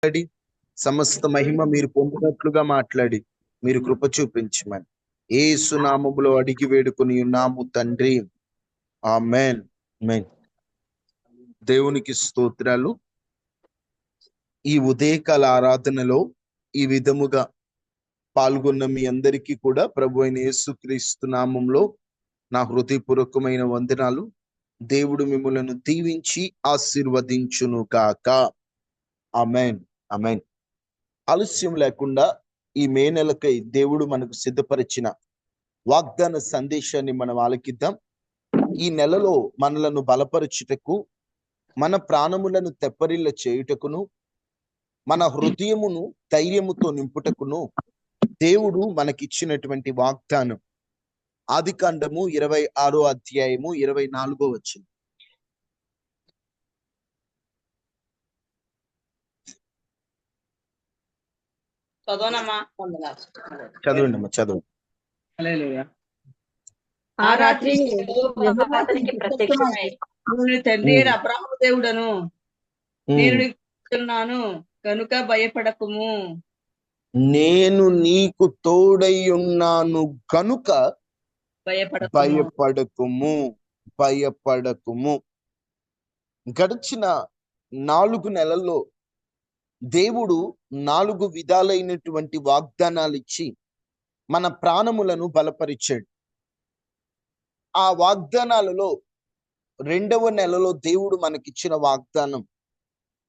మాట్లాడి సమస్త మహిమ మీరు పొందినట్లుగా మాట్లాడి మీరు కృప చూపించమని యేసు నామములో అడిగి వేడుకొని ఉన్నాము తండ్రి, ఆమేన్. ఆమేన్. దేవునికి స్తోత్రాలు. ఈ ఉదయకాల ఆరాధనలో ఈ విధముగా పాల్గొన్న మీ అందరికీ కూడా ప్రభు అయిన యేసుక్రీస్తు నామంలో నా హృదయపూర్వకమైన వందనాలు. దేవుడు మిమ్మలను దీవించి ఆశీర్వదించును గాక. ఆమేన్. ఆమేన్. ఆలస్యం లేకుండా ఈ మే నెలకై దేవుడు మనకు సిద్ధపరిచిన వాగ్దాన సందేశాన్ని మనం ఆలకిద్దాం. ఈ నెలలో మనలను బలపరచుటకు, మన ప్రాణములను తెప్పరిల్ల చేయుటకును, మన హృదయమును ధైర్యముతో నింపుటకును దేవుడు మనకిచ్చినటువంటి వాగ్దానం ఆదికాండము 26వ అధ్యాయము 24వ వచనం. చదవండి అమ్మా, చదవండి. ఆ రాత్రి అతనికి ప్రత్యక్షమై తండ్రి అబ్రాహాము దేవుడను నేను నీకున్నాను కనుక భయపడకుము. నేను నీకు తోడై ఉన్నాను కనుక భయపడకుము. భయపడకుము. గడిచిన 4 నెలల్లో దేవుడు 4 విధాలైనటువంటి వాగ్దానాలు ఇచ్చి మన ప్రాణములను బలపరిచాడు. ఆ వాగ్దానాలలో 2వ నెలలో దేవుడు మనకిచ్చిన వాగ్దానం,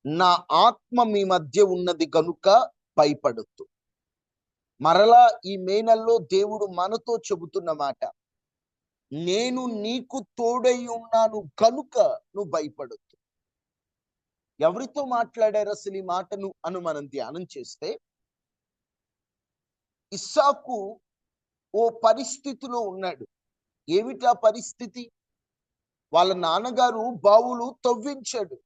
నా ఆత్మ మీ మధ్య ఉన్నది కనుక భయపడొద్దు. మరలా ఈ మే నెలలో దేవుడు మనతో చెబుతున్న మాట, నేను నీకు తోడై ఉన్నాను కనుక నువ్వు భయపడొద్దు. ఎవరితో మాట్లాడారు అసలు ఈ మాటను అని మనం ధ్యానం చేస్తే, ఇస్సాకు ఓ పరిస్థితిలో ఉన్నాడు. ఏమిటా పరిస్థితి? వాళ్ళ నాన్నగారు బావులు తవ్వించాడు.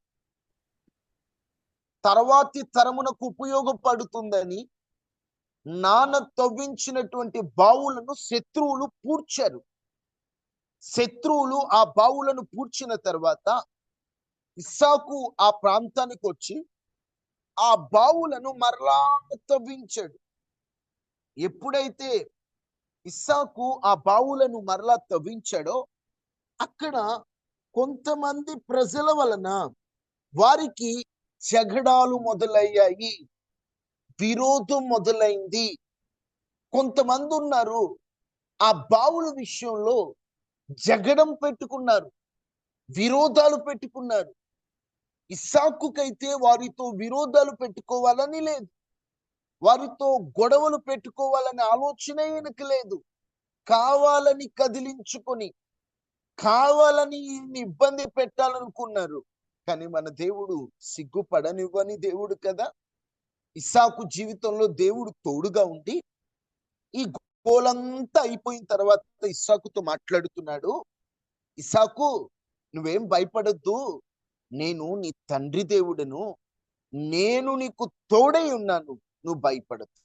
తర్వాతి తరమునకు ఉపయోగపడుతుందని నాన్న తవ్వించినటువంటి బావులను శత్రువులు పూడ్చారు. శత్రువులు ఆ బావులను పూడ్చిన తర్వాత ఇస్సాకు ఆ ప్రాంతానికి వచ్చి ఆ బావులను మరలా తవ్వించాడు. ఎప్పుడైతే ఇస్సాకు ఆ బావులను మరలా తవ్వించాడో అక్కడ కొంతమంది ప్రజల వలన వారికి జగడాలు మొదలయ్యాయి, విరోధం మొదలైంది. కొంతమంది ఉన్నారు ఆ బావుల విషయంలో జగడం పెట్టుకున్నారు, విరోధాలు పెట్టుకున్నారు. ఇస్సాకుకైతే వారితో విరోధాలు పెట్టుకోవాలని లేదు, వారితో గొడవలు పెట్టుకోవాలని ఆలోచన ఈయనకి లేదు. కావాలని కదిలించుకొని కావాలని ఇబ్బంది పెట్టాలనుకున్నారు. కానీ మన దేవుడు సిగ్గుపడనివ్వని దేవుడు కదా. ఇస్సాకు జీవితంలో దేవుడు తోడుగా ఉండి ఈ గోలంతా అయిపోయిన తర్వాత ఇస్సాకుతో మాట్లాడుతున్నాడు, ఇస్సాకు నువ్వేం భయపడొద్దు, నేను నీ తండ్రి దేవుడను, నేను నీకు తోడై ఉన్నాను, నువ్వు భయపడద్దు.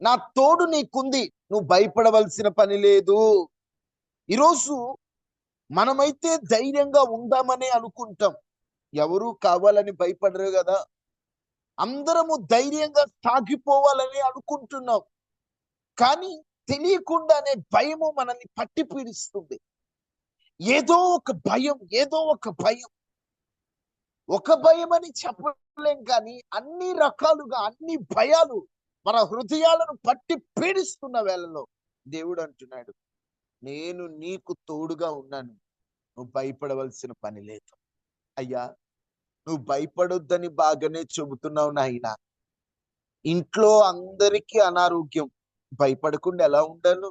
నా తోడు నీకుంది, నువ్వు భయపడవలసిన పని లేదు. ఈరోజు మనమైతే ధైర్యంగా ఉందామని అనుకుంటాం, ఎవరు కావాలని భయపడరు కదా. అందరము ధైర్యంగా సాగిపోవాలని అనుకుంటున్నాం, కానీ తెలియకుండానే భయము మనల్ని పట్టి పీడిస్తుంది. ఏదో ఒక భయం, ఏదో ఒక భయం. ఒక భయం అని చెప్పలేం, కానీ అన్ని రకాలుగా అన్ని భయాలు మన హృదయాలను పట్టి పీడిస్తున్న వేళలో దేవుడు అంటున్నాడు, నేను నీకు తోడుగా ఉన్నాను, నువ్వు భయపడవలసిన పని లేదు. అయ్యా, నువ్వు భయపడొద్దని బాగానే చెబుతున్నావు నాయనా. ఇంట్లో అందరికీ అనారోగ్యం, భయపడకుండా ఎలా ఉండను?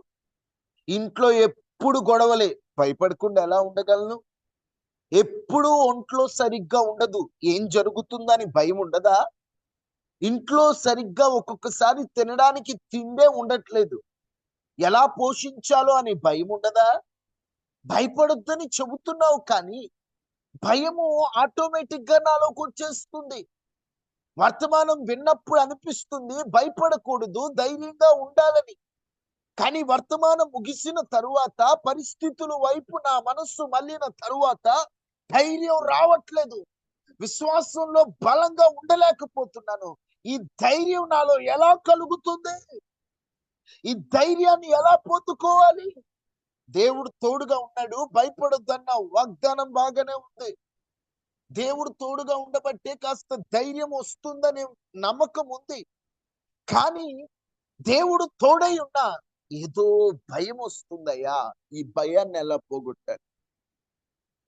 ఇంట్లో ఎప్పుడు గొడవలే, భయపడకుండా ఎలా ఉండగలను? ఎప్పుడు ఒంట్లో సరిగ్గా ఉండదు, ఏం జరుగుతుందని భయం ఉండదా? ఇంట్లో సరిగ్గా ఒక్కొక్కసారి తినడానికి తిండే ఉండట్లేదు, ఎలా పోషించాలో అని భయం ఉండదా? భయపడొద్దని చెబుతున్నావు, కానీ భయము ఆటోమేటిక్ గా నాలోకి వచ్చేస్తుంది. వర్తమానం విన్నప్పుడు అనిపిస్తుంది భయపడకూడదు, ధైర్యంగా ఉండాలని. కానీ వర్తమానం ముగిసిన తరువాత, పరిస్థితుల వైపు నా మనస్సు మళ్ళిన తరువాత ధైర్యం రావట్లేదు, విశ్వాసంలో బలంగా ఉండలేకపోతున్నాను. ఈ ధైర్యం నాలో ఎలా కలుగుతుంది? ఈ ధైర్యాన్ని ఎలా పొందుకోవాలి? దేవుడు తోడుగా ఉన్నాడు, భయపడొద్దన్న వాగ్దానం బాగానే ఉంది. దేవుడు తోడుగా ఉండబట్టే కాస్త ధైర్యం వస్తుందనే నమ్మకం ఉంది. కానీ దేవుడు తోడై ఉన్నా ఏదో భయం వస్తుందయ్యా. ఈ భయాన్ని ఎలా పోగొట్టాలి?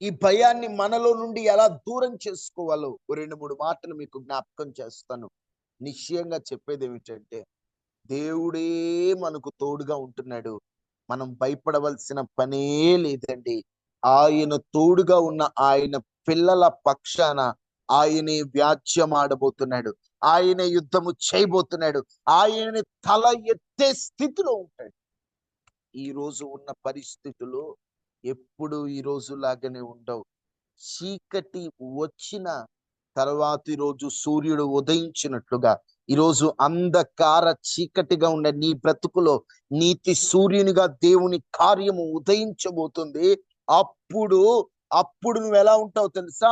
ఈ భయాన్ని మనలో నుండి ఎలా దూరం చేసుకోవాలో 2-3 మాటలు మీకు జ్ఞాపకం చేస్తాను. నిశ్చయంగా చెప్పేది ఏమిటంటే, దేవుడే మనకు తోడుగా ఉంటున్నాడు. మనం భయపడవలసిన పనే లేదండి. ఆయన తోడుగా ఉన్న ఆయన పిల్లల పక్షాన ఆయనే వ్యాజ్యమాడబోతున్నాడు. ఆయన యుద్ధము చేయబోతున్నాడు. ఆయన తల ఎత్తే స్థితిలో ఉంటాడు. ఈ రోజు ఉన్న పరిస్థితులు ఎప్పుడు ఈ రోజు లాగానే ఉండవు. చీకటి వచ్చిన తర్వాతి రోజు సూర్యుడు ఉదయించినట్లుగా ఈరోజు అంధకార చీకటిగా ఉన్న నీ బ్రతుకులో నీతి సూర్యునిగా దేవుని కార్యము ఉదయించబోతుంది. అప్పుడు అప్పుడు నువ్వు ఎలా ఉంటావు తెలుసా?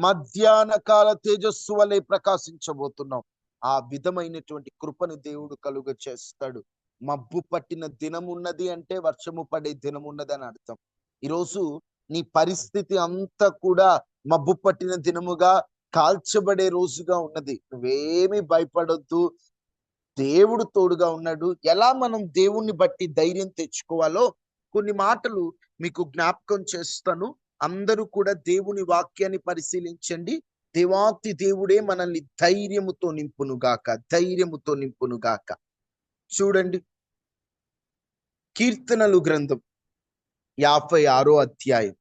మధ్యాహ్న కాల తేజస్సు వలె ప్రకాశించబోతున్నావు. ఆ విధమైనటువంటి కృపను దేవుడు కలుగ చేస్తాడు. మబ్బు పట్టిన దినం ఉన్నది అంటే వర్షము పడే దినం ఉన్నది అని అర్థం. ఈరోజు నీ పరిస్థితి అంతా కూడా మబ్బు పట్టిన దినముగా, కాల్చబడే రోజుగా ఉన్నది. నువ్వేమి భయపడొద్దు, దేవుడు తోడుగా ఉన్నాడు. ఎలా మనం దేవుణ్ణి బట్టి ధైర్యం తెచ్చుకోవాలో కొన్ని మాటలు మీకు జ్ఞాపకం చేస్తాను. అందరూ కూడా దేవుని వాక్యాన్ని పరిశీలించండి. దేవాతి దేవుడే మనల్ని ధైర్యముతో నింపునుగాక, ధైర్యముతో నింపునుగాక. చూడండి, కీర్తనలు గ్రంథం 56వ అధ్యాయం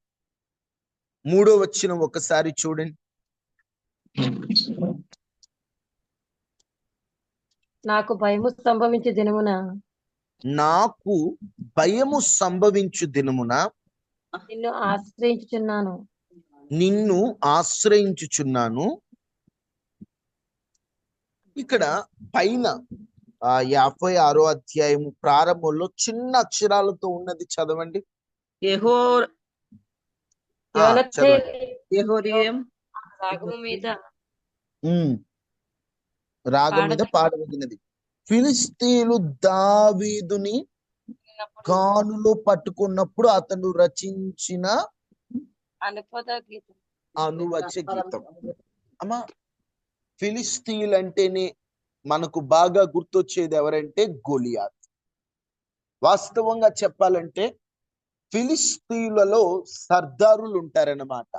3వ వచనం ఒకసారి చూడండి. నాకు భయము సంభవించు దినమున నాకు భయము సంభవించు దినమున నిన్ను ఆశ్రయించుచున్నాను. నిన్ను ఆశ్రయించుచున్నాను. ఇక్కడ పైన 56వ అధ్యాయము ప్రారంభంలో చిన్న అక్షరాలతో ఉన్నది చదవండి. యెహోరీయం రాగము మీద రాగం మీద పాడబడినది. ఫిలిస్తీయులు దావీదుని గానులో పట్టుకున్నప్పుడు అతను రచించిన అనువచ గీతం. అమ్మా, ఫిలిస్తీయులు అంటేనే మనకు బాగా గుర్తొచ్చేది ఎవరంటే గొలియాత్. వాస్తవంగా చెప్పాలంటే ఫిలిస్తీయులలో సర్దారులు ఉంటారన్నమాట.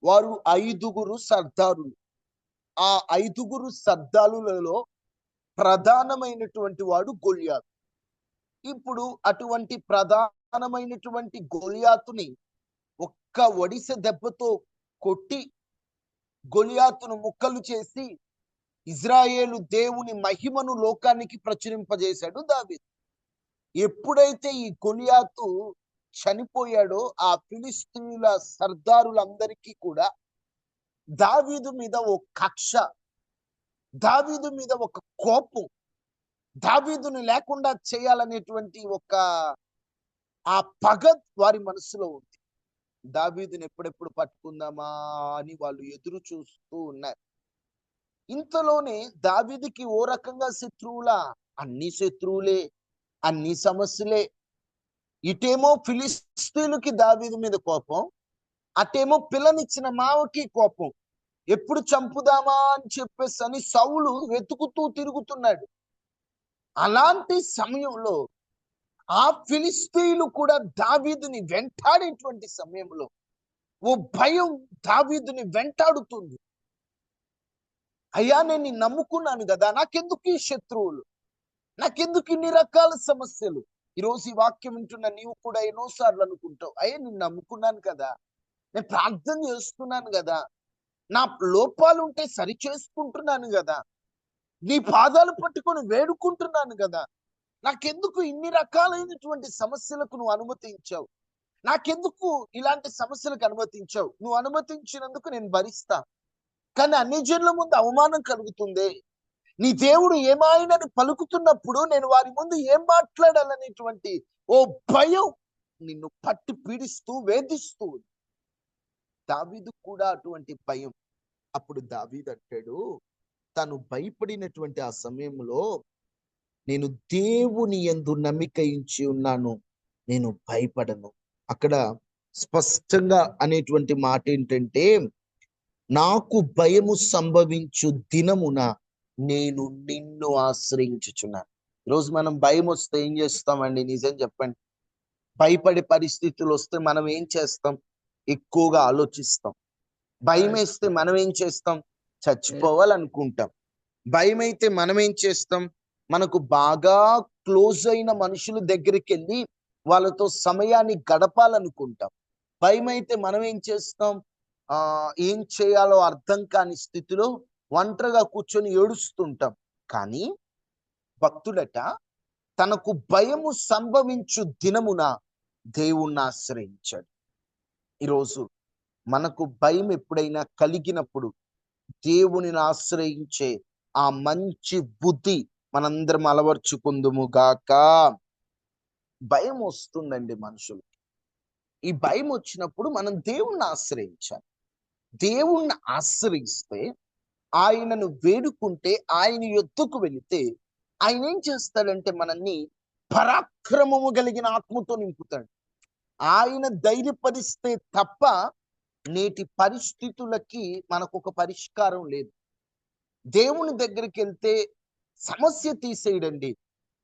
వారు 5 సర్దారులు. ఆ 5 సర్దారులలో ప్రధానమైనటువంటి వాడు గొలియాతు. ఇప్పుడు అటువంటి ప్రధానమైనటువంటి గొలియాతుని ఒక్క ఒడిసె దెబ్బతో కొట్టి గొలియాతును ముక్కలు చేసి ఇజ్రాయేలు దేవుని మహిమను లోకానికి ప్రచురింపజేశాడు దావీదు. ఎప్పుడైతే ఈ గొలియాతు చనిపోయాడో ఆ ఫిలిస్తీయుల సర్దారులందరికీ కూడా దావీదు మీద ఒక కక్ష, దావీదు మీద ఒక కోపం, దావీదుని లేకుండా చేయాలనేటువంటి ఒక ఆ పగ వారి మనసులో ఉంది. దావీదుని ఎప్పుడెప్పుడు పట్టుకుందామా అని వాళ్ళు ఎదురు చూస్తూ ఉన్నారు. ఇంతలోనే దావీదుకి ఓ రకంగా శత్రువులా? అన్ని శత్రువులే, అన్ని సమస్యలే. ఇటేమో ఫిలిస్తీయులకి దావీదు మీద కోపం, అటేమో పిల్లనిచ్చిన మావకి కోపం. ఎప్పుడు చంపుదామా అని చెప్పేసి అని సౌలు వెతుకుతూ తిరుగుతున్నాడు. అలాంటి సమయంలో ఆ ఫిలిస్తీయులు కూడా దావీదుని వెంటాడేటువంటి సమయంలో ఓ భయం దావీదుని వెంటాడుతుంది. అయ్యా, నేను నమ్ముకున్నాను కదా, నాకెందుకు ఈ శత్రువులు, నాకెందుకు ఇన్ని రకాల సమస్యలు? ఈరోజు ఈ వాక్యం వింటున్న నీవు కూడా ఎన్నోసార్లు అనుకుంటావు, అయ్యా నేను నమ్ముకున్నాను కదా, నేను ప్రార్థన చేస్తున్నాను కదా, నా లోపాలు ఉంటే సరి చేసుకుంటున్నాను కదా, నీ పాదాలు పట్టుకొని వేడుకుంటున్నాను కదా, నాకెందుకు ఇన్ని రకాలైనటువంటి సమస్యలకు నువ్వు అనుమతించావు? నాకెందుకు ఇలాంటి సమస్యలకు అనుమతించావు? నువ్వు అనుమతించినందుకు నేను భరిస్తా, కానీ అన్ని జనుల ముందు అవమానం కలుగుతుంది. నీ దేవుడు ఏమాయనని పలుకుతున్నప్పుడు నేను వారి ముందు ఏం మాట్లాడాలనేటువంటి ఓ భయం నిన్ను పట్టి పీడిస్తూ వేధిస్తూ. దావీదు కూడా అటువంటి భయం. అప్పుడు దావీదు అంటాడు, తను భయపడినటువంటి ఆ సమయంలో, నేను దేవుని యందు నమ్మిక ఉంచి ఉన్నాను, నేను భయపడను. అక్కడ స్పష్టంగా అనేటువంటి మాట ఏంటంటే, నాకు భయము సంభవించు దినమున నేను నిన్ను ఆశ్రయించుచున్నాను. ఈరోజు మనం భయం వస్తే ఏం చేస్తామండి? నిజం చెప్పండి. భయపడే పరిస్థితులు వస్తే మనం ఏం చేస్తాం? ఎక్కువగా ఆలోచిస్తాం. భయం వేస్తే మనం ఏం చేస్తాం? చచ్చిపోవాలనుకుంటాం. భయం అయితే మనం ఏం చేస్తాం? మనకు బాగా క్లోజ్ అయిన మనుషుల దగ్గరికి వెళ్ళి వాళ్ళతో సమయాన్ని గడపాలనుకుంటాం. భయం అయితే మనం ఏం చేస్తాం? ఏం చేయాలో అర్థం కాని స్థితిలో ఒంటరిగా కూర్చొని ఏడుస్తుంటాం. కానీ భక్తుడట తనకు భయము సంభవించు దినమున దేవుణ్ణి ఆశ్రయించాడు. ఈరోజు మనకు భయం ఎప్పుడైనా కలిగినప్పుడు దేవునిని ఆశ్రయించే ఆ మంచి బుద్ధి మనందరం అలవర్చుకుందుము గాక. భయం వస్తుందండి మనుషులకి. ఈ భయం వచ్చినప్పుడు మనం దేవుణ్ణి ఆశ్రయించాలి. దేవుణ్ణి ఆశ్రయిస్తే, ఆయనను వేడుకుంటే, ఆయన యొద్దకు వెళితే ఆయన ఏం చేస్తాడంటే మనల్ని పరాక్రమము కలిగిన ఆత్మతో నింపుతాడు. ఆయన ధైర్యపరిస్తే తప్ప నేటి పరిస్థితులకి మనకు ఒక పరిష్కారం లేదు. దేవుని దగ్గరికి వెళ్తే సమస్య తీసేయడండి.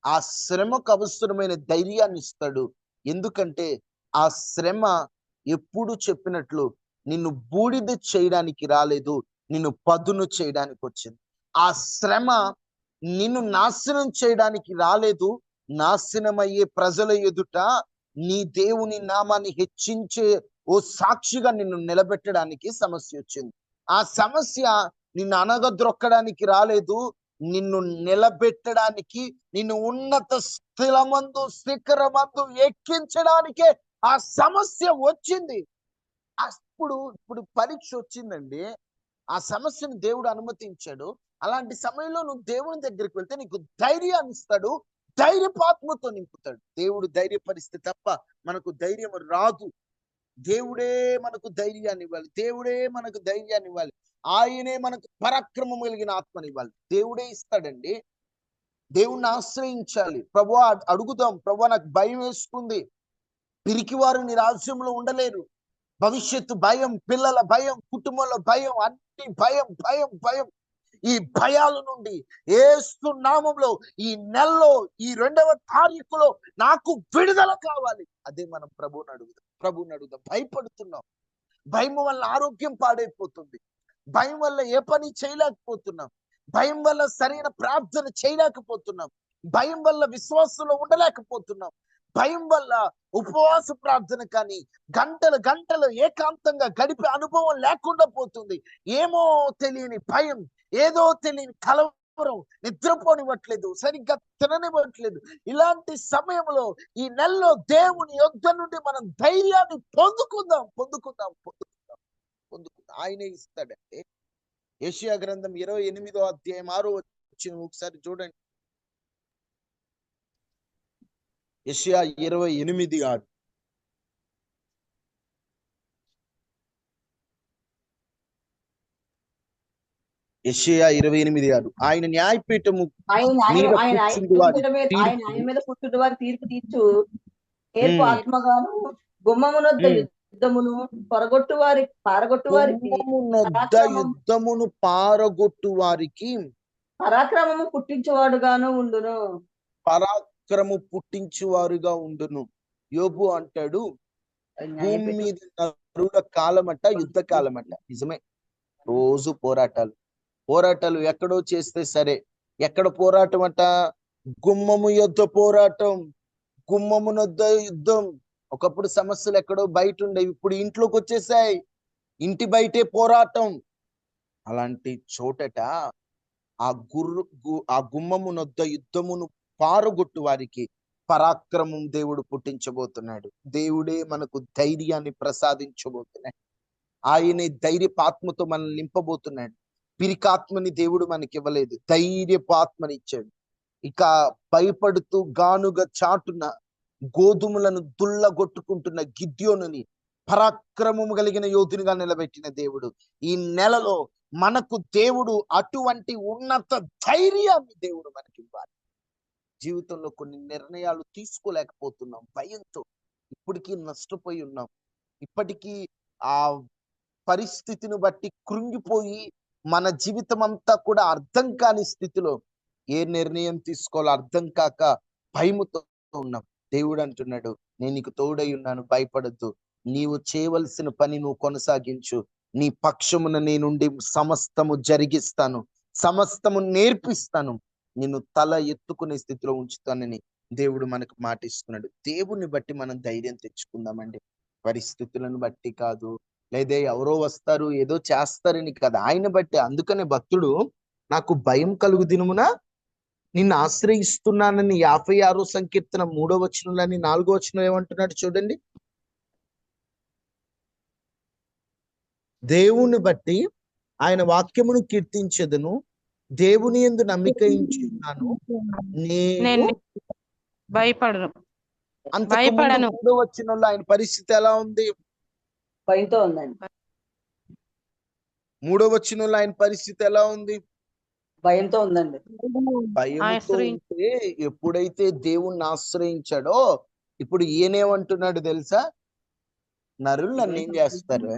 ఆ శ్రమకు అవసరమైన ధైర్యాన్ని ఇస్తాడు. ఎందుకంటే ఆ శ్రమ ఎప్పుడు చెప్పినట్లు నిన్ను బూడిద చేయడానికి రాలేదు, నిన్ను పదును చేయడానికి వచ్చింది. ఆ శ్రమ నిన్ను నాశనం చేయడానికి రాలేదు, నాశనమయ్యే ప్రజల ఎదుట నీ దేవుని నామాన్ని హెచ్చించే ఓ సాక్షిగా నిన్ను నిలబెట్టడానికి సమస్య వచ్చింది. ఆ సమస్య నిన్ను అనగద్రొక్కడానికి రాలేదు, నిన్ను నిలబెట్టడానికి, నిన్ను ఉన్నత స్థిరమందు శిఖరమందు ఎక్కించడానికే ఆ సమస్య వచ్చింది. ఇప్పుడు పరీక్ష వచ్చిందండి. ఆ సమస్యను దేవుడు అనుమతించాడు. అలాంటి సమయంలో నువ్వు దేవుని దగ్గరికి వెళ్తే నీకు ధైర్యాన్ని ఇస్తాడు, ధైర్యపాత్మతో నింపుతాడు. దేవుడు ధైర్యపరిస్తే తప్ప మనకు ధైర్యం రాదు. దేవుడే మనకు ధైర్యాన్ని ఇవ్వాలి, దేవుడే మనకు ధైర్యాన్ని ఇవ్వాలి, ఆయనే మనకు పరాక్రమం కలిగిన ఆత్మనివ్వాలి. దేవుడే ఇస్తాడండి. దేవుణ్ణి ఆశ్రయించాలి. ప్రభువా అడుగుదాం, ప్రభువా నాకు భయం వేస్తుంది. పిరికివారు నీ రాజ్యంలో ఉండలేరు. భవిష్యత్తు భయం, పిల్లల భయం, కుటుంబంలో భయం, అన్ని భయం భయం భయం. ఈ భయాల నుండి యేసు నామములో ఈ నెలలో ఈ 2వ తారీఖులో నాకు విడుదల కావాలి. అదే మనం ప్రభువుని అడుగుదాం. భయపడుతున్నాం. భయం వల్ల ఆరోగ్యం పాడైపోతుంది. భయం వల్ల ఏ పని చేయలేకపోతున్నాం. భయం వల్ల సరైన ప్రార్థన చేయలేకపోతున్నాం. భయం వల్ల విశ్వాసంలో ఉండలేకపోతున్నాం. భయం వల్ల ఉపవాస ప్రార్థన కానీ గంటలు గంటలు ఏకాంతంగా గడిపే అనుభవం లేకుండా పోతుంది. ఏమో తెలియని భయం, ఏదో తెలియని కలవరం, నిద్రపోనివ్వట్లేదు, సరిగ్గా తిననివ్వట్లేదు. ఇలాంటి సమయంలో ఈ నెలలో దేవుని యొద్ద నుండి మనం ధైర్యాన్ని పొందుకుందాం. ఆయనే ఇస్తాడంటే. యెషయా గ్రంథం 28వ అధ్యాయం 6వ వచనం ఒకసారి చూడండి. యెషయా 28:6. యెషయా 28:6. ఆయన న్యాయపీఠము మీద కూర్చుంటే వారి తీర్పు తీర్చు నేర్పు ఆత్మగాను గుమ్మమునొద్ద యుద్ధమును పారగొట్టు వారికి పరాక్రమము పుట్టించువాడుగాను ఉండును. పరాక్రము పుట్టించువారుగా ఉండును. యోబు అంటాడు, భూమి మీద నరుల కాలమట యుద్ధ కాలమట. నిజమే. రోజు పోరాటాలు ఎక్కడో చేస్తే సరే. ఎక్కడ పోరాటం అట? గుమ్మము యొద్ద పోరాటం, గుమ్మమునొద్ద యుద్ధం. ఒకప్పుడు సమస్యలు ఎక్కడో బయట ఉండేవి, ఇప్పుడు ఇంట్లోకి వచ్చేసాయి. ఇంటి బయటే పోరాటం. అలాంటి చోటట ఆ గుమ్మమునొద్ద యుద్ధమును పారగొట్టు వారికి పరాక్రమం దేవుడు పుట్టించబోతున్నాడు. దేవుడే మనకు ధైర్యాన్ని ప్రసాదించబోతున్నాడు. ఆయనే ధైర్యపాత్మతో మనల్ని నింపబోతున్నాడు. పిరికాత్మని దేవుడు మనకి ఇవ్వలేదు, ధైర్యపాత్మని ఇచ్చాడు. ఇక భయపడుతూ గానుగ చాటున గోధుమలను దుల్లగొట్టుకుంటున్న గిద్యోనుని పరాక్రమము కలిగిన యోధునిగా నిలబెట్టిన దేవుడు. ఈ నెలలో మనకు దేవుడు అటువంటి ఉన్నత ధైర్యాన్ని దేవుడు మనకి ఇవ్వాలి. జీవితంలో కొన్ని నిర్ణయాలు తీసుకోలేకపోతున్నాం భయంతో, ఇప్పటికీ నష్టపోయి ఉన్నాం, ఇప్పటికీ ఆ పరిస్థితిని బట్టి కృంగిపోయి మన జీవితం అంతా కూడా అర్థం కాని స్థితిలో ఏ నిర్ణయం తీసుకోవాలో అర్థం కాక భయముతో ఉన్నాం. దేవుడు అంటున్నాడు, నేను నీకు తోడై ఉన్నాను, భయపడద్దు, నీవు చేయవలసిన పని నువ్వు కొనసాగించు, నీ పక్షమున నేనుండి సమస్తము జరిగిస్తాను, సమస్తము నేర్పిస్తాను, నిన్ను తల ఎత్తుకునే స్థితిలో ఉంచుతానని దేవుడు మనకు మాటిస్తున్నాడు. దేవుని బట్టి మనం ధైర్యం తెచ్చుకుందామండి, పరిస్థితులను బట్టి కాదు, లేదా ఎవరో వస్తారు ఏదో చేస్తారని కాదు, ఆయన బట్టి. అందుకనే భక్తుడు నాకు భయం కలుగు దినమున నిన్ను ఆశ్రయిస్తున్నానని 56వ సంకీర్తన 3వ వచనంలోని 4వ వచనం ఏమంటున్నాడు చూడండి. దేవుని బట్టి ఆయన వాక్యమును కీర్తించెదను, దేవుని యందు నమ్మిక ఉంచున్నాను, నేను భయపడను. అంతకు భయపడను. 3వ వచనంలో ఆయన పరిస్థితి ఎలా ఉంది? భయంతో ఉందండి. 3వ వచనంలో ఆయన పరిస్థితి ఎలా ఉంది? భయంతో ఉందండి. భయంతో ఉంటే ఎప్పుడైతే దేవుణ్ణి ఆశ్రయించాడో, ఇప్పుడు ఈయనేమంటున్నాడు తెలుసా? నరులు నన్ను ఏం చేస్తారు,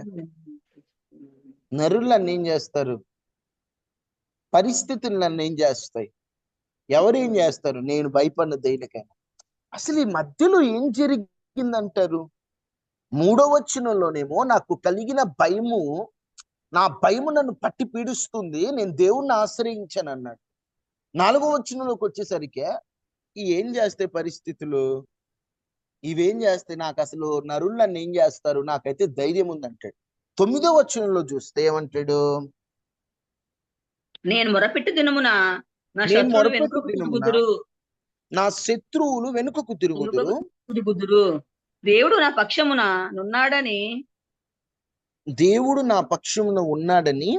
నరులు నన్ను ఏం చేస్తారు, పరిస్థితులు నన్ను ఏం చేస్తాయి, ఎవరేం చేస్తారు, నేను భయపడిన దేనికైనా. అసలు ఈ మధ్యలో ఏం జరిగిందంటారు? 3వ వచనంలోనేమో నాకు కలిగిన భయము, నా భయము నన్ను పట్టి పీడిస్తుంది, నేను దేవుణ్ణి ఆశ్రయించాను అన్నాడు. 4వ వచనంలోకి వచ్చేసరికి ఏం చేస్తాయి పరిస్థితులు, ఇవేం చేస్తాయి, నాకు అసలు నరులు నన్ను ఏం చేస్తారు, నాకైతే ధైర్యం ఉందంటాడు. 9వ వచనంలో చూస్తే ఏమంటాడు? నేను మొరపెట్టు దినమున నా శత్రువులు వెనుకకు తిరుగుదురు, దేవుడు నా పక్షమున నున్నాడని, దేవుడు నా పక్షమున ఉన్నాడని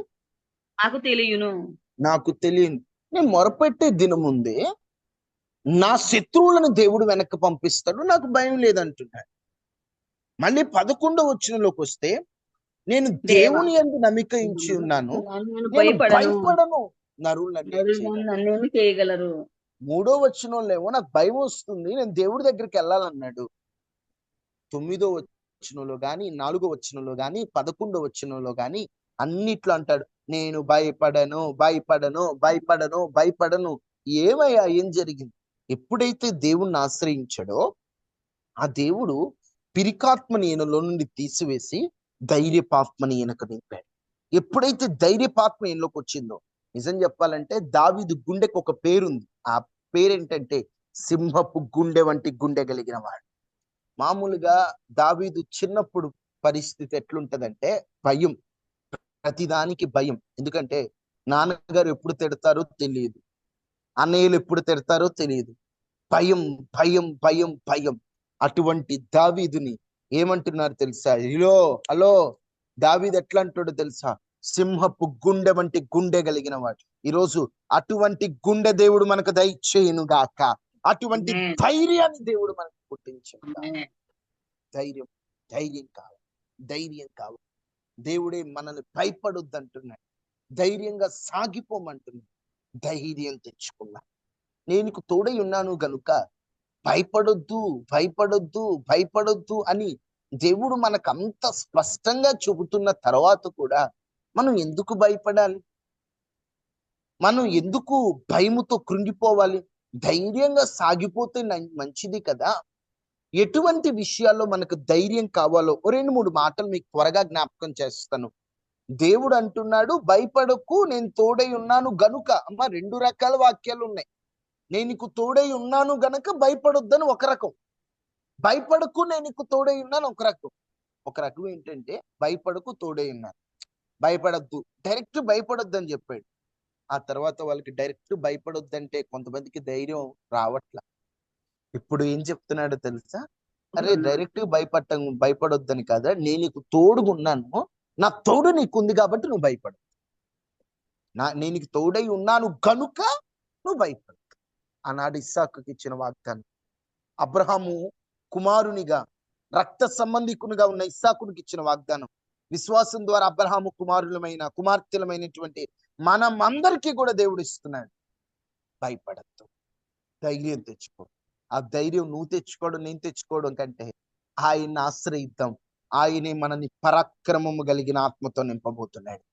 నాకు తెలియను. నేను మొరపెట్టే దినముందే నా శత్రువులను దేవుడు వెనక్కి పంపిస్తాడు, నాకు భయం లేదంటున్నాడు. మళ్ళీ 11వ వచనంలోకి వస్తే నేను దేవుని యందు నమ్మిక ఉంచి ఉన్నాను, భయపడను, నరులు నన్నేమి చేయగలరు. 3వ వచనంలో ఏమో నాకు భయం వస్తుంది, నేను దేవుడి దగ్గరికి వెళ్ళాలన్నాడు. 9వ వచనంలో గాని, 4వ వచనంలో గాని, 11వ వచనంలో గాని అన్నిట్లో అంటాడు, నేను భయపడను, భయపడను, భయపడను, భయపడను. ఏమయ్యా, ఏం జరిగింది? ఎప్పుడైతే దేవుణ్ణి ఆశ్రయించాడో ఆ దేవుడు పిరికాత్మని ఈయనలో నుండి తీసివేసి ధైర్యపాత్మని ఈయనకు నింపాడు. ఎప్పుడైతే ధైర్యపాత్మ ఈయనలోకి వచ్చిందో, నిజం చెప్పాలంటే దావీదు గుండెకు ఒక పేరుంది. ఆ పేరేంటంటే సింహపు గుండె వంటి గుండె కలిగిన వాడు. మామూలుగా దావీదు చిన్నప్పుడు పరిస్థితి ఎట్లుంటదంటే భయం, ప్రతిదానికి భయం. ఎందుకంటే నాన్నగారు ఎప్పుడు తిడతారో తెలియదు, అన్నయ్యలు ఎప్పుడు తిడతారో తెలియదు, భయం భయం భయం భయం. అటువంటి దావీదుని ఏమంటున్నారు తెలుసా? హలో దావీదు ఎట్లా అంటాడో తెలుసా? సింహపు గుండె వంటి గుండె కలిగిన వాడు. ఈరోజు అటువంటి గుండె దేవుడు మనకు దయచేయును గాక, అటువంటి ధైర్యాన్ని దేవుడు మనకు పుట్టించాడు. ధైర్యం ధైర్యం కావాలి, ధైర్యం కావాలి. దేవుడే మనల్ని భయపడొద్దు అంటున్నాడు, ధైర్యంగా సాగిపోమంటున్నాడు. ధైర్యం తెచ్చుకున్నా, నేను తోడై ఉన్నాను గనుక భయపడొద్దు, భయపడొద్దు, భయపడొద్దు అని దేవుడు మనకు అంత స్పష్టంగా చెబుతున్న తర్వాత కూడా మనం ఎందుకు భయపడాలి? మనం ఎందుకు భయముతో కృంగిపోవాలి? ధైర్యంగా సాగిపోతే మంచిది కదా. ఎటువంటి విషయాల్లో మనకు ధైర్యం కావాలో 2-3 మాటలు మీకు త్వరగా జ్ఞాపకం చేస్తాను. దేవుడు అంటున్నాడు, భయపడకు, నేను తోడై ఉన్నాను గనుక. అమ్మ, 2 రకాల వాక్యాలు ఉన్నాయి. నేను నీకు తోడై ఉన్నాను గనక భయపడొద్దని ఒక రకం, భయపడకు నేను నీకు తోడై ఉన్నాను ఒక రకం. ఒక రకం ఏంటంటే భయపడకు తోడై ఉన్నాను, భయపడద్దు, డైరెక్ట్ భయపడొద్దు అని చెప్పాడు. ఆ తర్వాత వాళ్ళకి డైరెక్ట్ భయపడొద్దంటే కొంతమందికి ధైర్యం రావట్లా. ఇప్పుడు ఏం చెప్తున్నాడో తెలుసా? అరే డైరెక్ట్ భయపడొద్దని కాదా, నేను నీకు తోడుగున్నాను, నా తోడు నీకుంది కాబట్టి నువ్వు భయపడు, నేను నీకు తోడై ఉన్నాను కనుక నువ్వు భయపడు. ఆనాడు ఇస్సాకుకి ఇచ్చిన వాగ్దానం, అబ్రహాము కుమారునిగా రక్త సంబంధికునిగా ఉన్న ఇస్సాకునికి ఇచ్చిన వాగ్దానం, విశ్వాసం ద్వారా అబ్రహాము కుమార్తెలమైనటువంటి మనమందరికీ కూడా దేవుడు ఇస్తున్నాడు. భయపడద్దు, ధైర్యం తెచ్చుకో. ఆ ధైర్యం నువ్వు తెచ్చుకోవడం, నేను తెచ్చుకోవడం కంటే ఆయన్ని ఆశ్రయిద్దాం. ఆయనే మనని పరాక్రమము కలిగిన ఆత్మతో నింపబోతున్నాడు.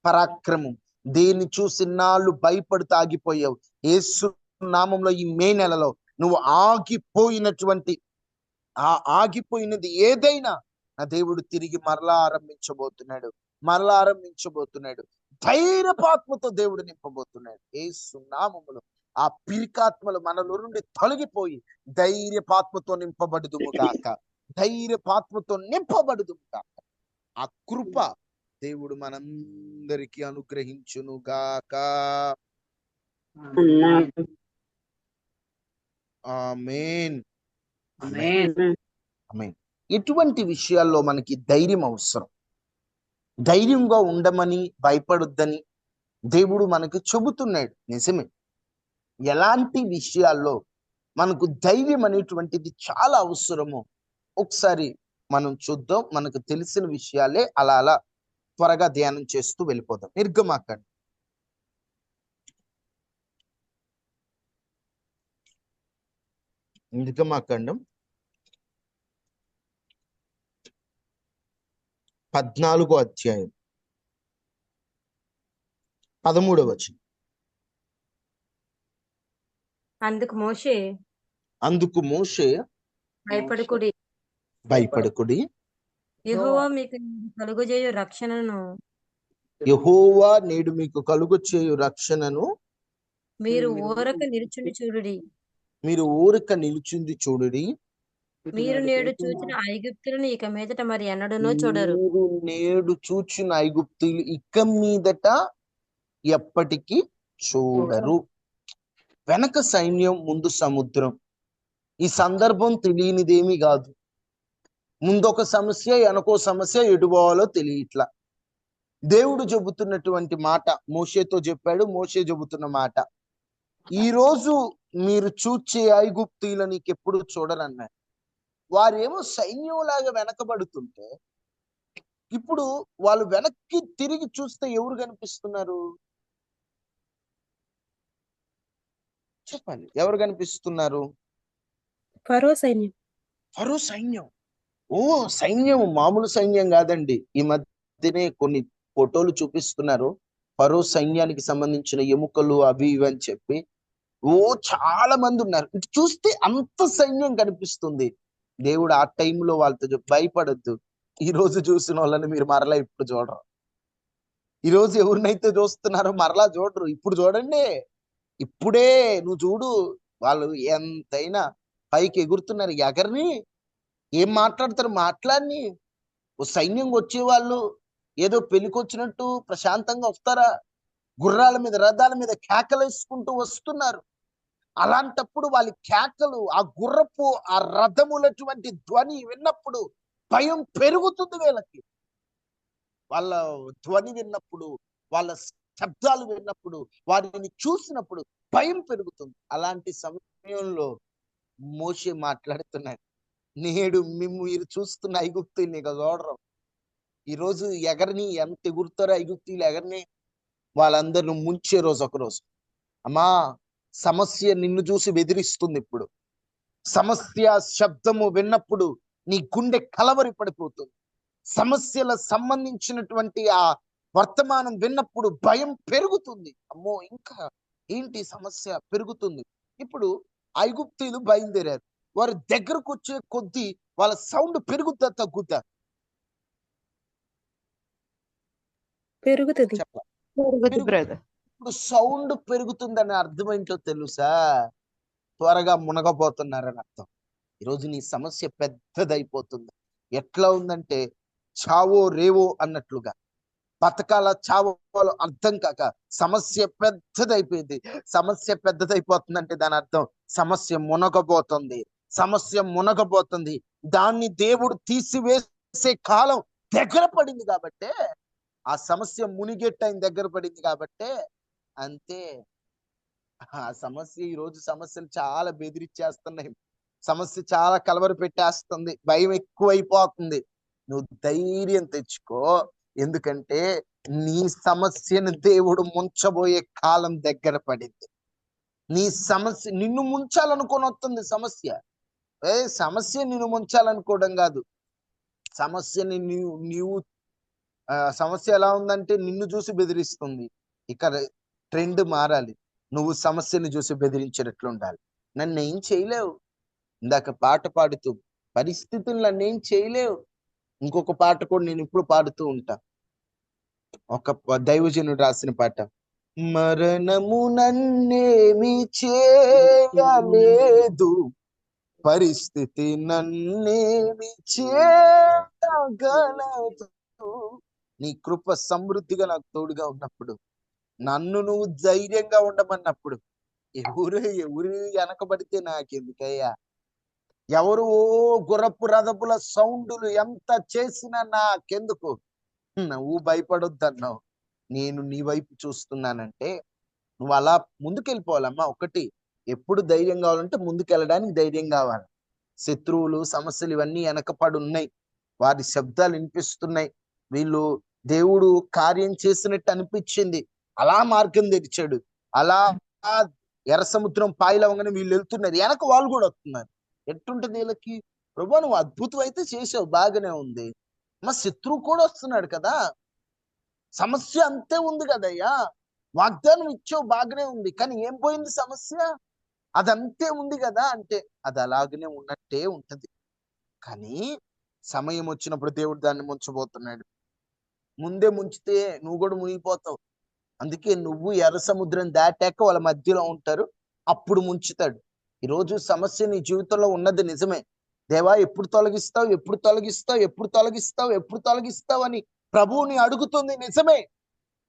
పరాక్రమం. దేన్ని చూసి నాళ్ళు భయపడుతూ ఆగిపోయావు, యేసు నామంలో ఈ మే నెలలో నువ్వు ఆగిపోయినటువంటి ఆ ఆగిపోయినది ఏదైనా నా దేవుడు తిరిగి మరలా ఆరంభించబోతున్నాడు. ధైర్యపాత్మతో దేవుడు నింపబోతున్నాడు. యేసు నామములో ఆ పిరికాత్మలు మనలో నుండి తొలగిపోయి ధైర్యపాత్మతో నింపబడుదుము గాక. ఆ కృప దేవుడు మనందరికీ అనుగ్రహించును గాక. ఆమేన్. ఆమేన్. ఎటువంటి విషయాల్లో మనకి ధైర్యం అవసరం? ధైర్యంగా ఉండమని, భయపడొద్దని దేవుడు మనకు చెబుతున్నాడు. నిజమే. ఎలాంటి విషయాల్లో మనకు ధైర్యం అనేటువంటిది చాలా అవసరమో ఒకసారి మనం చూద్దాం. మనకు తెలిసిన విషయాలే అలా త్వరగా ధ్యానం చేస్తూ వెళ్ళిపోదాం. నిర్గమాకాండం 14వ అధ్యాయం 13వ వచనం. అందుకు మోషే భయపడకుడి, యెహోవా నేడు మీకు కలుగజేయు రక్షణను మీరు ఊరక నిలుచుండి చూడుడి. మీరు నేడు చూచిన ఐగుప్తులను ఇక మీదట మరి ఎన్నడూనూ చూడరు. నేడు చూచిన ఐగుప్తులు ఇక మీదట ఎప్పటికీ చూడరు. వెనక సైన్యం, ముందు సముద్రం. ఈ సందర్భం తెలియనిదేమీ కాదు. ముందొక సమస్య, వెనకో సమస్య, ఎటుపోవాలో తెలియట్లా. దేవుడు చెబుతున్నటువంటి మాట మోషేతో చెప్పాడు. మోషే చెబుతున్న మాట, ఈ రోజు మీరు చూచే ఐగుప్తీయులను నీకెప్పుడు చూడరన్నాడు. వారేమో సైన్యంలాగా వెనకబడుతుంటే ఇప్పుడు వాళ్ళు వెనక్కి తిరిగి చూస్తే ఎవరు కనిపిస్తున్నారు? చెప్పండి, ఎవరు కనిపిస్తున్నారు? ఫరో సైన్యం. ఓ సైన్యం, మామూలు సైన్యం కాదండి. ఈ మధ్యనే కొన్ని ఫోటోలు చూపిస్తున్నారు. ఫరో సైన్యానికి సంబంధించిన ఎముకలు అవి ఇవి అని చెప్పి చాలా మంది ఉన్నారు. ఇటు చూస్తే అంత సైన్యం కనిపిస్తుంది. దేవుడు ఆ టైంలో వాళ్ళతో భయపడద్దు, ఈ రోజు చూసిన వాళ్ళని మీరు మరలా ఇప్పుడు చూడరు. ఈ రోజు ఎవరినైతే చూస్తున్నారో మరలా చూడరు. ఇప్పుడు చూడండి, ఇప్పుడే నువ్వు చూడు, వాళ్ళు ఎంతైనా పైకి ఎగురుతున్నారు. ఎగరిని ఏం మాట్లాడతారు? మాట్లాడిని ఓ సైన్యం వచ్చేవాళ్ళు ఏదో పెళ్లికొచ్చినట్టు ప్రశాంతంగా వస్తారా? గుర్రాల మీద, రథాల మీద కేకలేసుకుంటూ వస్తున్నారు. అలాంటప్పుడు వాళ్ళ కేకలు, ఆ గుర్రపు ఆ రథములటువంటి ధ్వని విన్నప్పుడు భయం పెరుగుతుంది వీళ్ళకి. వాళ్ళ ధ్వని విన్నప్పుడు, వాళ్ళ శబ్దాలు విన్నప్పుడు, వారిని చూసినప్పుడు భయం పెరుగుతుంది. అలాంటి సమయంలో మోషే మాట్లాడుతున్నాడు, నేడు మీరు చూస్తున్న ఐగుప్తుల్ని ఇక చూడరు. ఈరోజు ఎగరిని ఎంత ఎగురుతారో ఐగుప్తులు ఎగరిని వాళ్ళందరిని ముంచే రోజు ఒకరోజు. అమ్మా, సమస్య నిన్ను చూసి బెదిరిస్తుంది. ఇప్పుడు సమస్య శబ్దము విన్నప్పుడు నీ గుండె కలవరి పడిపోతుంది. సమస్యల సంబంధించినటువంటి ఆ వర్తమానం విన్నప్పుడు భయం పెరుగుతుంది. అమ్మో, ఇంకా ఏంటి సమస్య పెరుగుతుంది. ఇప్పుడు ఐగుప్తీయులు బయలుదేరారు. వారి దగ్గరకు వచ్చే కొద్దీ వాళ్ళ సౌండ్ పెరుగుతా తగ్గుతా? పెరుగుతుంది. ఇప్పుడు సౌండ్ పెరుగుతుందని అర్థం ఏంటో తెలుసా? త్వరగా మునగబోతున్నారని అర్థం. ఈరోజు నీ సమస్య పెద్దదైపోతుంది. ఎట్లా ఉందంటే చావో రేవో అన్నట్లుగా, బతకాల చావోలో అర్థం కాక సమస్య పెద్దదైపోయింది. సమస్య పెద్దదైపోతుందంటే దాని అర్థం సమస్య మునగబోతుంది. దాన్ని దేవుడు తీసివేసే కాలం దగ్గర పడింది కాబట్టే, ఆ సమస్య మునిగే టైం దగ్గర పడింది కాబట్టే అంతే. ఆ సమస్య, ఈరోజు సమస్యలు చాలా బెదిరిచ్చేస్తున్నాయి. సమస్య చాలా కలవర పెట్టేస్తుంది, భయం ఎక్కువైపోతుంది. నువ్వు ధైర్యం తెచ్చుకో, ఎందుకంటే నీ సమస్యను దేవుడు ముంచబోయే కాలం దగ్గర పడింది. నీ సమస్య నిన్ను ముంచాలనుకొని వస్తుంది సమస్య. సమస్య నిన్ను ముంచాలనుకోవడం కాదు, సమస్యని నీవు సమస్య ఎలా ఉందంటే నిన్ను చూసి బెదిరిస్తుంది. ఇక ట్రెండ్ మారాలి, నువ్వు సమస్యని చూసి బెదిరించినట్లు ఉండాలి. నన్ను ఏం చేయలేవు, ఇందాక పాట పాడుతూ పరిస్థితులు నన్ను ఏం చేయలేవు. ఇంకొక పాట కూడా నేను ఇప్పుడు పాడుతూ ఉంటా, ఒక దైవజనుడు రాసిన పాట. మరణము నన్నేమి చేయలేదు, పరిస్థితి నన్నేమి చేయగలదు. నీ కృప సమృద్ధిగా నాకు తోడుగా ఉన్నప్పుడు, నన్ను నువ్వు ధైర్యంగా ఉండమన్నప్పుడు, ఎవరు వెనకబడితే నాకెందుకయ్యా, ఎవరు గుర్రపు రథపుల సౌండులు ఎంత చేసినా నాకెందుకు, నువ్వు భయపడొద్దన్నావు, నేను నీ వైపు చూస్తున్నానంటే నువ్వు అలా ముందుకెళ్ళిపోవాలమ్మా. ఒకటి, ఎప్పుడు ధైర్యం కావాలంటే ముందుకెళ్ళడానికి ధైర్యం కావాలి. శత్రువులు సమస్యలు ఇవన్నీ వెనకపడి ఉన్నాయి, వారి శబ్దాలు వినిపిస్తున్నాయి, వీళ్ళు దేవుడు కార్యం చేసినట్టు అనిపించింది, అలా మార్గం తెరిచాడు, అలా ఎర్ర సముద్రం పాయలవగానే వీళ్ళు వెళ్తున్నారు, వెనక వాళ్ళు కూడా వస్తున్నారు. ఎట్టుంటది వీళ్ళకి, ప్రభు నువ్వు అద్భుతం అయితే చేసావు, బాగానే ఉంది, మా శత్రువు కూడా వస్తున్నాడు కదా, సమస్య అంతే ఉంది కదయ్యా, వాగ్దానం ఇచ్చావు బాగానే ఉంది, కానీ ఏం పోయింది సమస్య, అదంతే ఉంది కదా అంటే అది అలాగనే ఉన్నట్టే ఉంటది. కానీ సమయం వచ్చినప్పుడు దేవుడు దాన్ని ముంచబోతున్నాడు. ముందే ముంచితే నువ్వు కూడా మునిగిపోతావు. అందుకే నువ్వు ఎర్ర సముద్రం దాటాక వాళ్ళ మధ్యలో ఉంటారు, అప్పుడు ముంచుతాడు. ఈరోజు సమస్య నీ జీవితంలో ఉన్నది నిజమే. దేవా ఎప్పుడు తొలగిస్తావు, ఎప్పుడు తొలగిస్తావు, ఎప్పుడు తొలగిస్తావు, ఎప్పుడు తొలగిస్తావు అని ప్రభువుని అడుగుతుంది, నిజమే.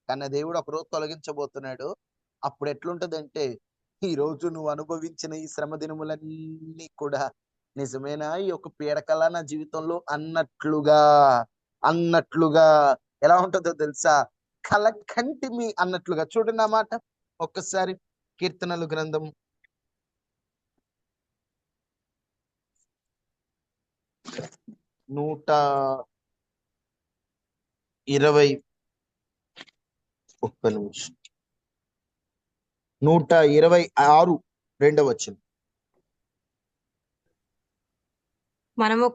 కానీ దేవుడు ఒకరోజు తొలగించబోతున్నాడు. అప్పుడు ఎట్లుంటదంటే, ఈ రోజు నువ్వు అనుభవించిన ఈ శ్రమ దినములన్నీ కూడా నిజమేనా, ఈ యొక్క పీడకల నా జీవితంలో అన్నట్లుగా ఎలా ఉంటుందో తెలుసా, కలకంటిమి అన్నట్లుగా. చూడండి ఆ మాట ఒక్కసారి, కీర్తనలు గ్రంథం 120, ఒక్క నిమిషం, 126 2వ వచనం. మనము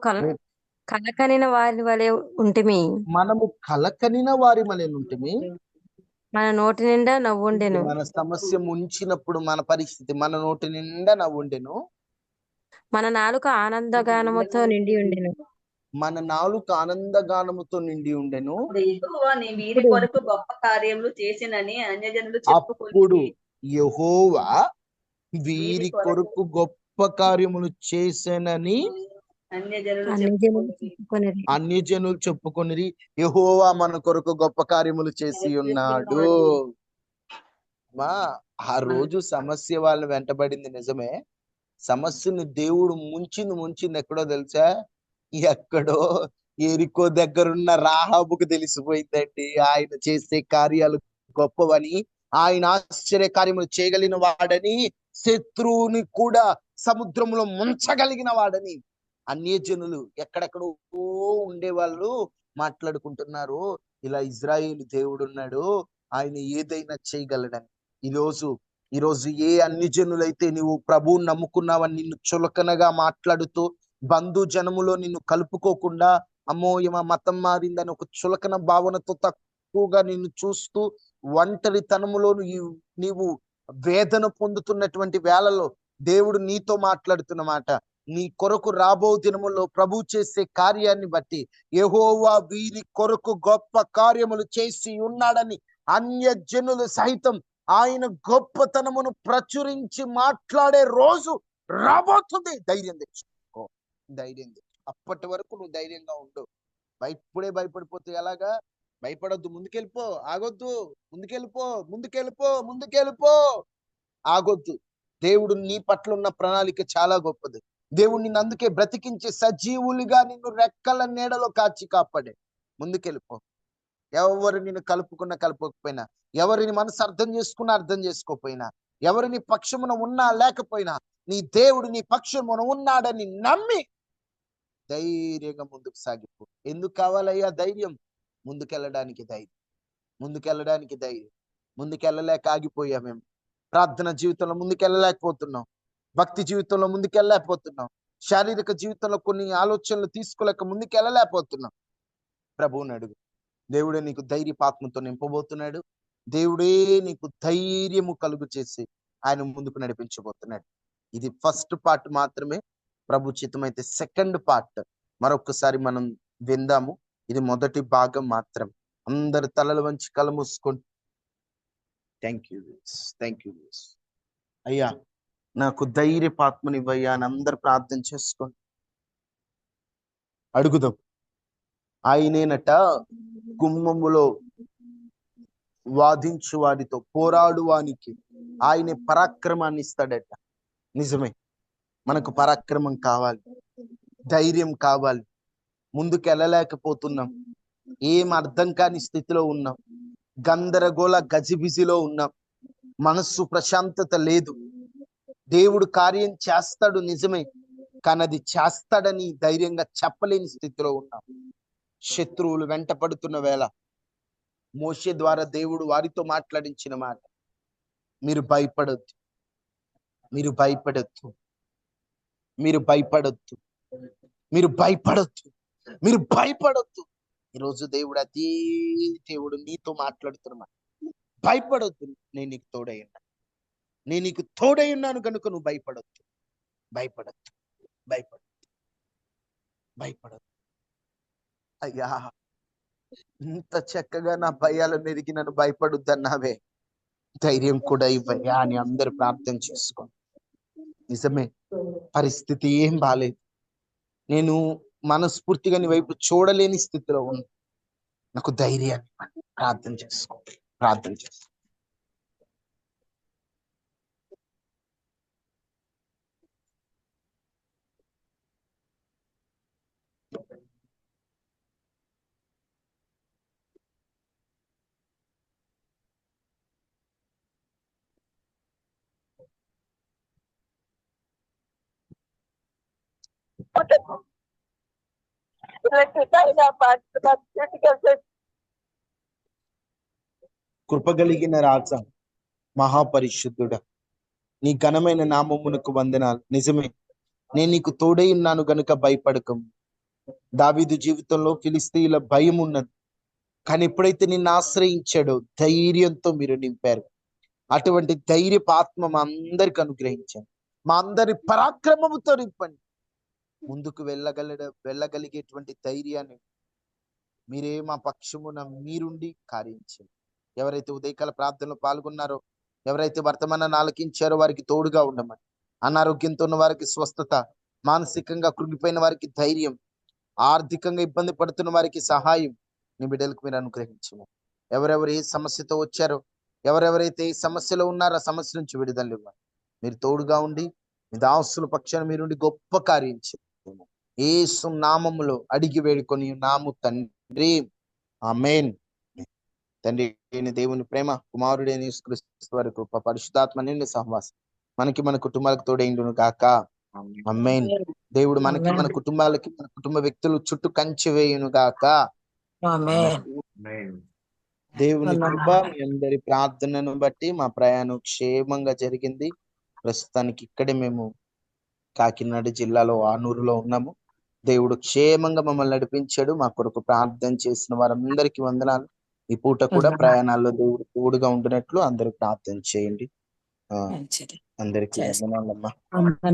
కలకనిన వారి వలె ఉంటిమి, మనము కలకనిన వారి వలె ఉంటిమి, మన నోటి నిండా నవ్వుండెను. మన సమస్య ముంచినప్పుడు మన పరిస్థితి, మన నోటి నిండా నవ్వుండెను, మన నాలుక ఆనందగానముతో నిండి ఉండెను. మన నాలుక ఆనందగానముతో నిండి ఉండెను. వీరి కొరకు గొప్ప కార్యములు చేసినని అన్యజనులు అప్పుడు యెహోవా వీరి కొరకు గొప్ప కార్యములు చేసెనని అన్యజనులు చెప్పుకొనిరి. యెహోవా మన కొరకు గొప్ప కార్యములు చేసి ఉన్నాడు. ఆ రోజు సమస్య వాళ్ళు వెంటబడింది నిజమే, సమస్యను దేవుడు ముంచింది ఎక్కడో తెలుసా, ఎక్కడో ఎరికో దగ్గరున్న రాహాబుకు తెలిసిపోయిందండి ఆయన చేసే కార్యాలు గొప్పవని, ఆయన ఆశ్చర్య కార్యములు చేయగలిగిన వాడని, శత్రువుని కూడా సముద్రంలో ముంచగలిగిన వాడని. అన్యజనులు ఎక్కడెక్కడో ఉండేవాళ్ళు మాట్లాడుకుంటున్నారు, ఇలా ఇజ్రాయేలు దేవుడు ఉన్నాడు, ఆయన ఏదైనా చేయగలడని. ఈరోజు ఏ అన్యజనులైతే నువ్వు ప్రభువుని నమ్ముకున్నావని నిన్ను చులకనగా మాట్లాడుతూ, బంధు జనములో నిన్ను కలుపుకోకుండా, అమ్మో ఏమో మతం మారిందని ఒక చులకన భావనతో తక్కువగా నిన్ను చూస్తూ, ఒంటరితనములో నీవు వేదన పొందుతున్నటువంటి వేళలో దేవుడు నీతో మాట్లాడుతున్న మాట, నీ కొరకు రాబో దినములో ప్రభు చేసే కార్యాన్ని బట్టి, యెహోవా వీరి కొరకు గొప్ప కార్యములు చేసి ఉన్నాడని అన్యజనులు సైతం ఆయన గొప్పతనమును ప్రచురించి మాట్లాడే రోజు రాబోతుంది. ధైర్యం తెచ్చుకో, అప్పటి వరకు నువ్వు ధైర్యంగా ఉండు. ఇప్పుడే భయపడిపోతే ఎలాగా, భయపడొద్దు, ముందుకెళ్ళిపో, ఆగొద్దు, ముందుకెళ్ళిపో, ఆగొద్దు. దేవుడు నీ పట్ల ఉన్న ప్రణాళిక చాలా గొప్పది. దేవుడు నిన్ను అందుకే బ్రతికించి సజీవులుగా నిన్ను రెక్కల నీడలో కాచి కాపాడే. ముందుకెళ్ళిపో. ఎవరు నిన్ను కలుపుకున్నా కలుపుకోకపోయినా, ఎవరిని మనసు అర్థం చేసుకోకపోయినా, ఎవరు నీ పక్షమున ఉన్నా లేకపోయినా నీ దేవుడు నీ పక్షమున ఉన్నాడని నమ్మి ధైర్యంగా ముందుకు సాగిపో. ఎందుకు కావాలయ్యా ధైర్యం? ముందుకెళ్ళడానికి ధైర్యం, ముందుకెళ్ళడానికి ధైర్యం. ముందుకెళ్ళలేక ఆగిపోయా మేము. ప్రార్థన జీవితంలో ముందుకెళ్ళలేకపోతున్నాం, భక్తి జీవితంలో ముందుకెళ్ళలేకపోతున్నాం, శారీరక జీవితంలో కొన్ని ఆలోచనలు తీసుకోలేక ముందుకెళ్ళలేకపోతున్నాం. ప్రభువుని అడుగు. దేవుడే నీకు ధైర్యపాత్మతో నింపబోతున్నాడు. దేవుడే నీకు ధైర్యము కలుగు చేసి ఆయన ముందుకు నడిపించబోతున్నాడు. ఇది ఫస్ట్ పార్ట్ మాత్రమే. ప్రభు చిత్తమైతే సెకండ్ పార్ట్ మరొకసారి మనం విందాము. ఇది మొదటి భాగం మాత్రం. అందరి తలలు వంచి కళ్ళు మూసుకోండి. థ్యాంక్ యూ అయ్యా, నాకు ధైర్యపాత్మనివ్వయ్యా అని అందరు ప్రార్థన చేసుకోండి. అడుగుదాం. ఆయనేనట గుమ్మములో వాదించు వారితో పోరాడువానికి ఆయనే పరాక్రమాన్ని ఇస్తాడట. నిజమే, మనకు పరాక్రమం కావాలి, ధైర్యం కావాలి. ముందుకు వెళ్ళలేకపోతున్నాం, ఏం అర్థం కాని స్థితిలో ఉన్నాం, గందరగోళ గజిబిజిలో ఉన్నాం, మనస్సు ప్రశాంతత లేదు. దేవుడు కార్యం చేస్తాడు నిజమే, కానీ అది చేస్తాడని ధైర్యంగా చెప్పలేని స్థితిలో ఉన్నాం. శత్రువులు వెంట పడుతున్న వేళ మోషే ద్వారా దేవుడు వారితో మాట్లాడించిన మాట, మీరు భయపడొద్దు, మీరు భయపడొద్దు, మీరు భయపడొద్దు, మీరు భయపడొద్దు, మీరు భయపడొద్దు. ఈరోజు దేవుడు అదే దేవుడు నీతో మాట్లాడుతున్నా. భయపడొద్దు, నేను నీకు తోడై ఉన్నాను, నేను నీకు తోడై ఉన్నాను కనుక నువ్వు భయపడొద్దు, భయపడొద్దు, భయపడొద్దు, భయపడొద్దు. అయ్యా, ఇంత చక్కగా నా భయాలను ఎరిగి నన్ను భయపడొద్దన్నావే, ధైర్యం కూడా ఇవ్వయ్యా అని అందరు ప్రార్థన చేసుకోండి. నిజమే, పరిస్థితి ఏం బాలేదు, నేను మనస్ఫూర్తిగా నీ వైపు చూడలేని స్థితిలో ఉన్నా. నాకు ధైర్యాన్ని ప్రార్థన చేసుకో, ప్రార్థన చేసుకో. కృపగలిగిన రాజా, మహాపరిశుద్ధుడా, నీ ఘనమైన నామమునకు వందనాలు. నిజమే, నేను నీకు తోడై ఉన్నాను గనుక భయపడకము. దావీదు జీవితంలో ఫిలిస్తీయుల భయం ఉన్నది, కానీ ఎప్పుడైతే నిన్ను ఆశ్రయించాడో ధైర్యంతో మీరు నింపారు. అటువంటి ధైర్యపు ఆత్మ మా అందరికి అనుగ్రహించండి, మా అందరి పరాక్రమముతో నింపండి. ముందుకు వెళ్ళగలిగేటువంటి ధైర్యాన్ని మీరే మా పక్షమున మీరుండి కార్యించండి. ఎవరైతే ఉదయకాల ప్రార్థనలో పాల్గొన్నారో, ఎవరైతే వర్తమానాన్ని ఆలకించారో వారికి తోడుగా ఉండమని. అనారోగ్యంతో ఉన్న వారికి స్వస్థత, మానసికంగా కృంగిపోయిన వారికి ధైర్యం, ఆర్థికంగా ఇబ్బంది పడుతున్న వారికి సహాయం నీ బిడ్డలకు మీరు అనుగ్రహించము. ఎవరెవరు ఏ సమస్యతో వచ్చారో, ఎవరెవరైతే ఏ సమస్యలో ఉన్నారో ఆ సమస్య నుంచి విడుదల ఇవ్వండి. మీరు తోడుగా ఉండి మీ దాసుల పక్షాన మీరుండి గొప్ప కార్యం చేయండి. యేసు నామములో అడిగి వేడుకొని నాము తండ్రి, ఆమేన్. తండ్రి అయిన దేవుని ప్రేమ, కుమారుడైన యేసుక్రీస్తు వారి కృప, పరిశుద్ధాత్మ నిండు సహవాసం మనకి మన కుటుంబాలకు తోడైండును గాక. ఆమేన్. దేవుడు మనకి మన కుటుంబాలకి మన కుటుంబ వ్యక్తులు చుట్టూ కంచె వేయును గాక. దేవుని కృప మీ అందరి ప్రార్థనను బట్టి మా ప్రయాణం క్షేమంగా జరిగింది. ప్రస్తుతానికి ఇక్కడే మేము కాకినాడ జిల్లాలో ఆనూరులో ఉన్నాము. దేవుడు క్షేమంగా మమ్మల్ని నడిపించాడు. మా కొరకు ప్రార్థన చేసిన వారందరికీ వందనాలు. ఈ పూట కూడా ప్రయాణాల్లో దేవుడు తోడుగా ఉండినట్లు అందరూ ప్రార్థన చేయండి. అందరికీ వందనాలమ్మా.